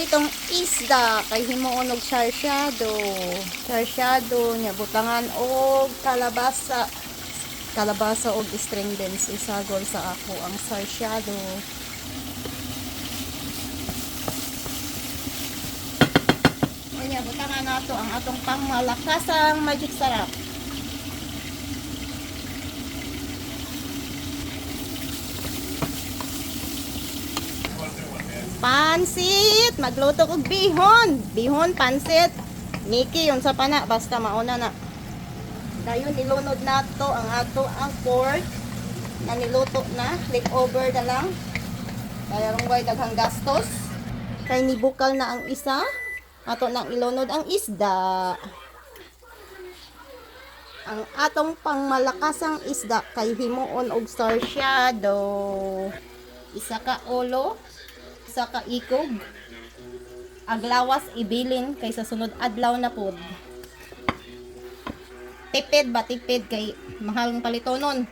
itong isda kay himuon og sarsyado. Sarsyado nya butangan og kalabasa. Kalabasa og string beans isagol sa ako ang sarsyado. Nya butangan nato ang atong pangmalakasang magic sarap. Pansit! Magluto kog bihon. Bihon, pansit. Niki, yun sa pana. Basta mauna na. Dayon, nilunod na to ang ato ang pork na niluto na. Leftover na lang. Kaya rungway daghang gastos. Kay nibukal na ang isa. Ato nang ilunod ang isda. Ang atong pangmalakasang isda kay himuon og sarsyado. Isa ka ulo. Sa kaikog aglawas ibilin kaysa sunod adlaw na pod. Tipid ba tipid kay mahal ng palitonon.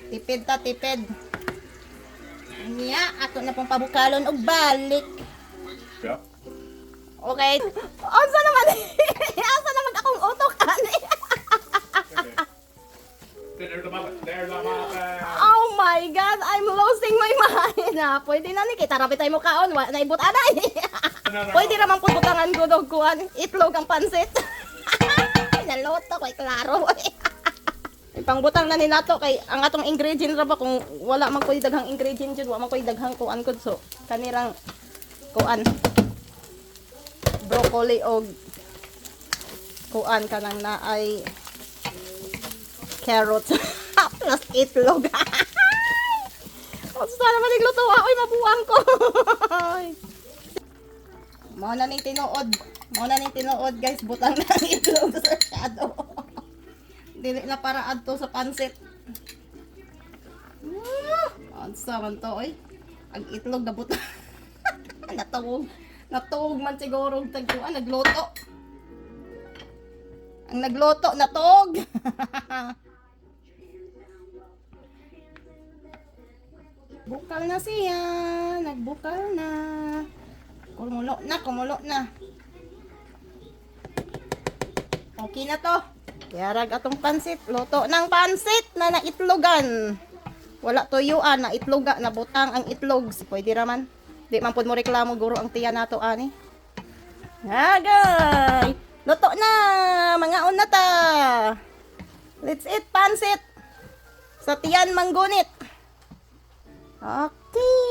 Tipid ta tipid. Niya ato na pong pabukalon og balik. Ja. Okay. Asa naman? Asa naman akong utok ani? Oh my God, I'm losing my mind. Pwede na ni kita rapit tayo mo kaon, naibot anay. Pwede naman po butangan ko dog kuan, itlog ang pansit. Naloto ko klaro. Ipangbutang na ni nato kay ang atong ingredient ra ba kung wala man koy daghang ingredient jud, wala man koy daghang kuan kun so kanirang kuan broccoli og kuan kanang naay carrots plus itlog. Sana man nagluto oy mabuang ko. Mao na ning tinuod. Mao na ning tinuod guys, butang na ang itlog sa shadow. Dili na para adto sa pansit. Ansa man to oy. Ang itlog na butang. Natuog. Natuog man siguro tagkuan nagluto. Ang nagluto natog. Bukal na siya. Nagbukal na. Kumulo na. Okay na to. Yarag atong pansit. Luto ng pansit na naitlogan. Wala tuyuan na itloga. Nabutang ang itlog. Pwede raman. Di man po mo reklamo guro ang tiya nato ani. Agay! Luto na! Mga una ta! Let's eat pansit! Sa tiyan manggunit! Okay!